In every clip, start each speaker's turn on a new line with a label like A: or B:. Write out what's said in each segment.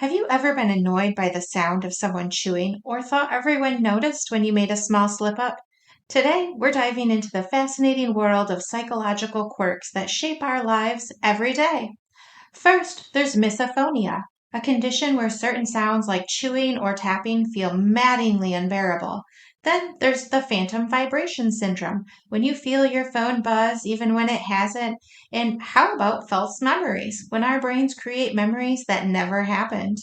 A: Have you ever been annoyed by the sound of someone chewing or thought everyone noticed when you made a small slip up? Today, we're diving into the fascinating world of psychological quirks that shape our lives every day. First, there's misophonia, a condition where certain sounds like chewing or tapping feel maddeningly unbearable. Then there's the phantom vibration syndrome, when you feel your phone buzz even when it hasn't. And how about false memories, when our brains create memories that never happened?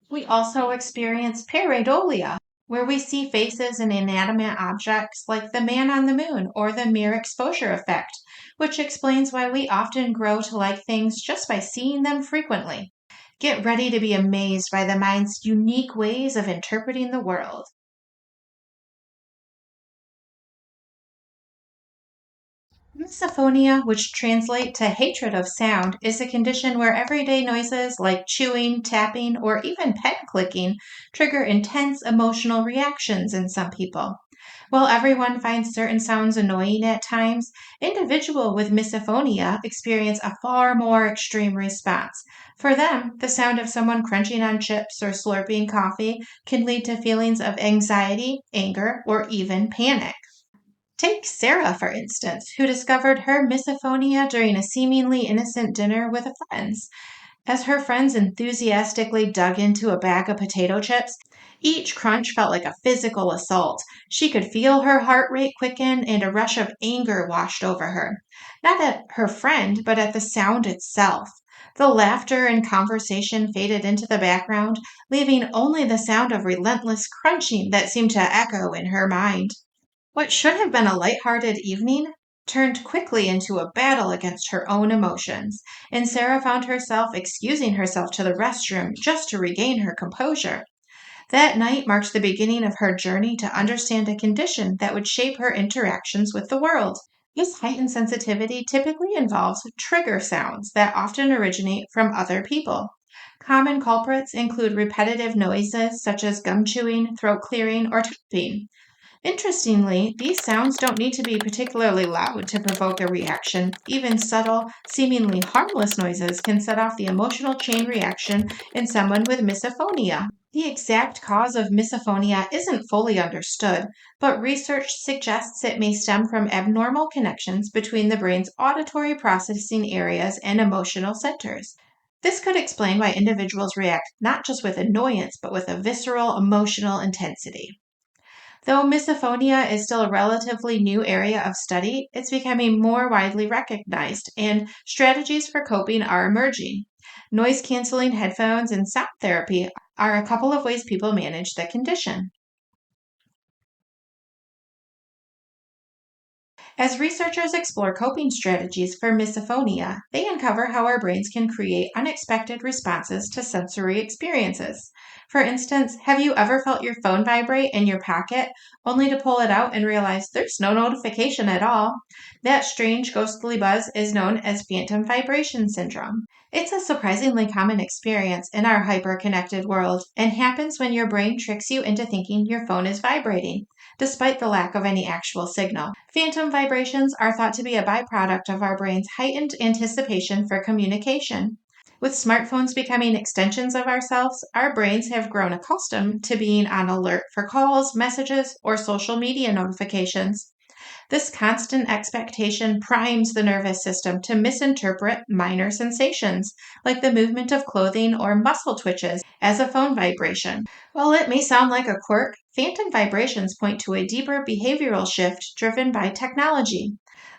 A: We also experience pareidolia, where we see faces in inanimate objects like the man on the moon or the mere exposure effect, which explains why we often grow to like things just by seeing them frequently. Get ready to be amazed by the mind's unique ways of interpreting the world. Misophonia, which translate to hatred of sound, is a condition where everyday noises like chewing, tapping, or even pen clicking trigger intense emotional reactions in some people. While everyone finds certain sounds annoying at times, individuals with misophonia experience a far more extreme response. For them, the sound of someone crunching on chips or slurping coffee can lead to feelings of anxiety, anger, or even panic. Take Sarah, for instance, who discovered her misophonia during a seemingly innocent dinner with friends. As her friends enthusiastically dug into a bag of potato chips, each crunch felt like a physical assault. She could feel her heart rate quicken and a rush of anger washed over her. Not at her friend, but at the sound itself. The laughter and conversation faded into the background, leaving only the sound of relentless crunching that seemed to echo in her mind. What should have been a light-hearted evening turned quickly into a battle against her own emotions, and Sarah found herself excusing herself to the restroom just to regain her composure. That night marked the beginning of her journey to understand a condition that would shape her interactions with the world. This heightened sensitivity typically involves trigger sounds that often originate from other people. Common culprits include repetitive noises such as gum chewing, throat clearing, or tapping. Interestingly, these sounds don't need to be particularly loud to provoke a reaction. Even subtle, seemingly harmless noises can set off the emotional chain reaction in someone with misophonia. The exact cause of misophonia isn't fully understood, but research suggests it may stem from abnormal connections between the brain's auditory processing areas and emotional centers. This could explain why individuals react not just with annoyance, but with a visceral emotional intensity. Though misophonia is still a relatively new area of study, it's becoming more widely recognized, and strategies for coping are emerging. Noise canceling headphones and sound therapy are a couple of ways people manage the condition. As researchers explore coping strategies for misophonia, they uncover how our brains can create unexpected responses to sensory experiences. For instance, have you ever felt your phone vibrate in your pocket only to pull it out and realize there's no notification at all? That strange ghostly buzz is known as phantom vibration syndrome. It's a surprisingly common experience in our hyper-connected world and happens when your brain tricks you into thinking your phone is vibrating despite the lack of any actual signal. Phantom vibrations are thought to be a byproduct of our brain's heightened anticipation for communication. With smartphones becoming extensions of ourselves, our brains have grown accustomed to being on alert for calls, messages, or social media notifications. This constant expectation primes the nervous system to misinterpret minor sensations, like the movement of clothing or muscle twitches, as a phone vibration. While it may sound like a quirk, phantom vibrations point to a deeper behavioral shift driven by technology.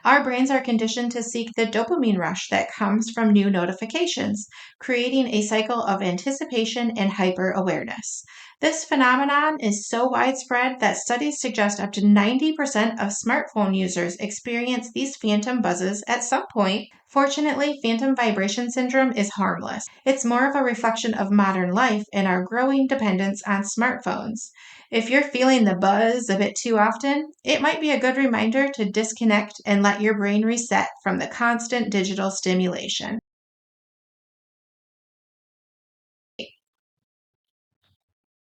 A: Our brains are conditioned to seek the dopamine rush that comes from new notifications, creating a cycle of anticipation and hyper awareness. This phenomenon is so widespread that studies suggest up to 90% of smartphone users experience these phantom buzzes at some point. Fortunately, phantom vibration syndrome is harmless. It's more of a reflection of modern life and our growing dependence on smartphones. If you're feeling the buzz a bit too often, it might be a good reminder to disconnect and let your brain reset from the constant digital stimulation.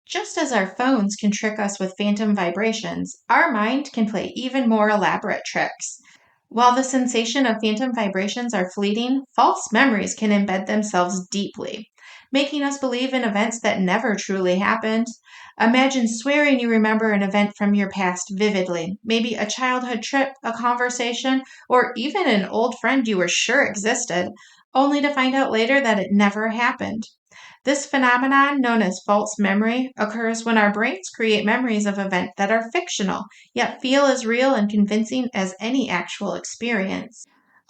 A: Just as our phones can trick us with phantom vibrations, our mind can play even more elaborate tricks. While the sensation of phantom vibrations are fleeting, false memories can embed themselves deeply. making us believe in events that never truly happened. Imagine swearing you remember an event from your past vividly, maybe a childhood trip, a conversation, or even an old friend you were sure existed, only to find out later that it never happened. This phenomenon, known as false memory, occurs when our brains create memories of events that are fictional, yet feel as real and convincing as any actual experience.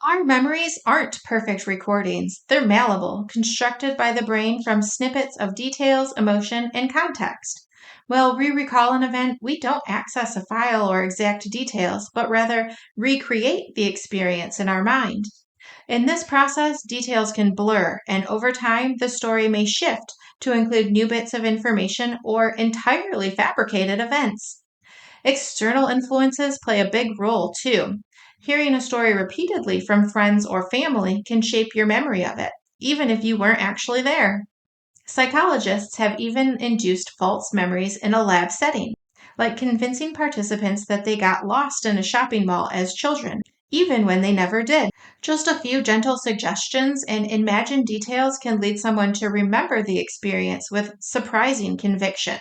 A: Our memories aren't perfect recordings. They're malleable, constructed by the brain from snippets of details, emotion, and context. While we recall an event, we don't access a file or exact details, but rather recreate the experience in our mind. In this process, details can blur, and over time, the story may shift to include new bits of information or entirely fabricated events. External influences play a big role too. Hearing a story repeatedly from friends or family can shape your memory of it, even if you weren't actually there. Psychologists have even induced false memories in a lab setting, like convincing participants that they got lost in a shopping mall as children, even when they never did. Just a few gentle suggestions and imagined details can lead someone to remember the experience with surprising conviction.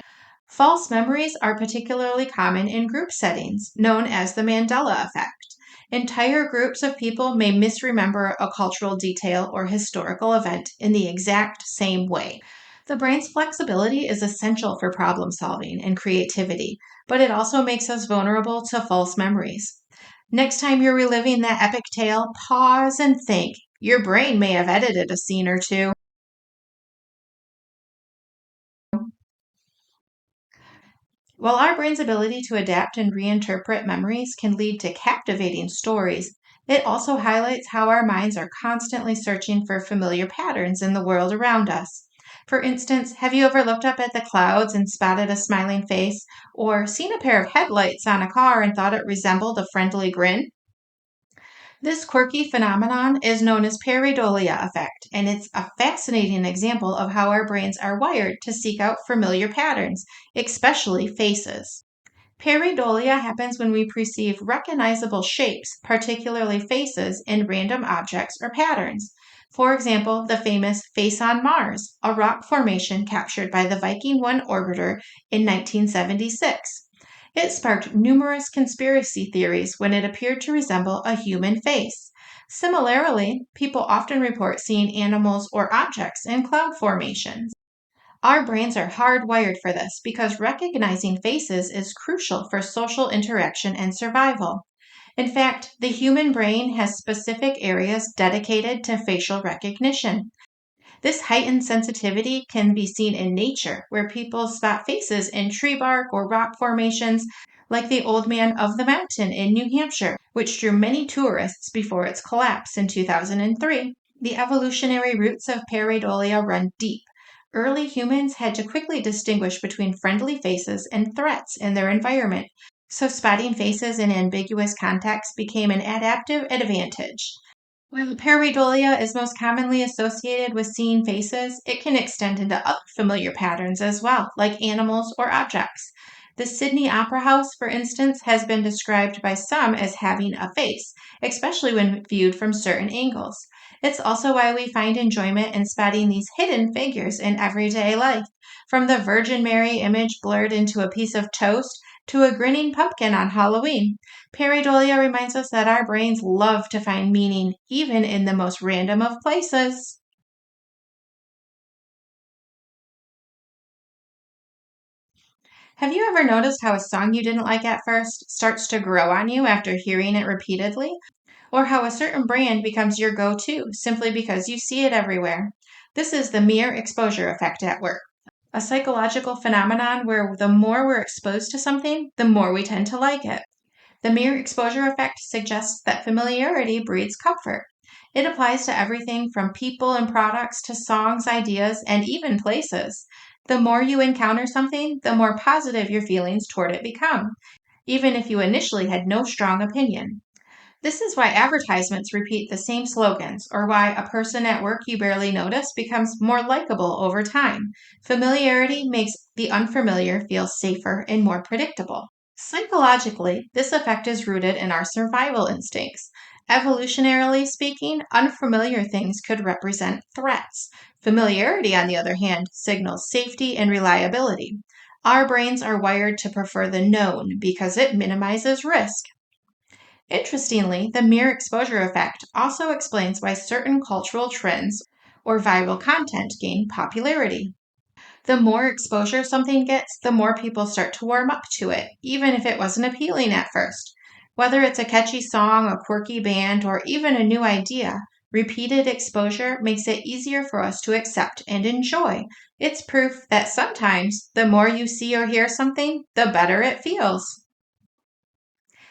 A: False memories are particularly common in group settings, known as the Mandela effect. Entire groups of people may misremember a cultural detail or historical event in the exact same way. The brain's flexibility is essential for problem solving and creativity, but it also makes us vulnerable to false memories. Next time you're reliving that epic tale, pause and think. Your brain may have edited a scene or two. While our brain's ability to adapt and reinterpret memories can lead to captivating stories, it also highlights how our minds are constantly searching for familiar patterns in the world around us. For instance, have you ever looked up at the clouds and spotted a smiling face, or seen a pair of headlights on a car and thought it resembled a friendly grin? This quirky phenomenon is known as Pareidolia Effect, and it's a fascinating example of how our brains are wired to seek out familiar patterns, especially faces. Pareidolia happens when we perceive recognizable shapes, particularly faces, in random objects or patterns. For example, the famous Face on Mars, a rock formation captured by the Viking 1 orbiter in 1976. It sparked numerous conspiracy theories when it appeared to resemble a human face. Similarly, people often report seeing animals or objects in cloud formations. Our brains are hardwired for this because recognizing faces is crucial for social interaction and survival. In fact, the human brain has specific areas dedicated to facial recognition. This heightened sensitivity can be seen in nature, where people spot faces in tree bark or rock formations, like the Old Man of the Mountain in New Hampshire, which drew many tourists before its collapse in 2003. The evolutionary roots of pareidolia run deep. Early humans had to quickly distinguish between friendly faces and threats in their environment, so spotting faces in ambiguous contexts became an adaptive advantage. While pareidolia is most commonly associated with seeing faces, it can extend into other familiar patterns as well, like animals or objects. The Sydney Opera House, for instance, has been described by some as having a face, especially when viewed from certain angles. It's also why we find enjoyment in spotting these hidden figures in everyday life, from the Virgin Mary image blurred into a piece of toast to a grinning pumpkin on Halloween. Pareidolia reminds us that our brains love to find meaning even in the most random of places. Have you ever noticed how a song you didn't like at first starts to grow on you after hearing it repeatedly? Or how a certain brand becomes your go to simply because you see it everywhere? This is the mere exposure effect at work, a psychological phenomenon where the more we're exposed to something, the more we tend to like it. The mere exposure effect suggests that familiarity breeds comfort. It applies to everything from people and products to songs, ideas, and even places. The more you encounter something, the more positive your feelings toward it become, even if you initially had no strong opinion. This is why advertisements repeat the same slogans, or why a person at work you barely notice becomes more likable over time. Familiarity makes the unfamiliar feel safer and more predictable. Psychologically, this effect is rooted in our survival instincts. Evolutionarily speaking, unfamiliar things could represent threats. Familiarity, on the other hand, signals safety and reliability. Our brains are wired to prefer the known because it minimizes risk. Interestingly, the mere exposure effect also explains why certain cultural trends or viral content gain popularity. The more exposure something gets, the more people start to warm up to it, even if it wasn't appealing at first. Whether it's a catchy song, a quirky band, or even a new idea, repeated exposure makes it easier for us to accept and enjoy. It's proof that sometimes the more you see or hear something, the better it feels.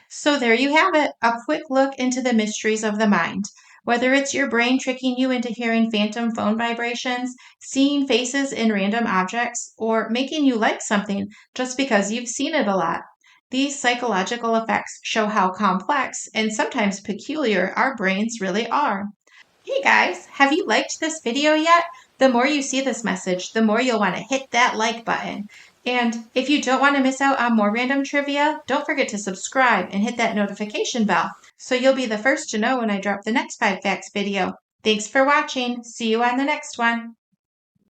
A: So there you have it, a quick look into the mysteries of the mind. Whether it's your brain tricking you into hearing phantom phone vibrations, seeing faces in random objects, or making you like something just because you've seen it a lot. These psychological effects show how complex and sometimes peculiar our brains really are. Hey guys, have you liked this video yet? The more you see this message, the more you'll want to hit that like button. And if you don't want to miss out on more random trivia, don't forget to subscribe and hit that notification bell so you'll be the first to know when I drop the next 5 facts video. Thanks for watching. See you on the next one.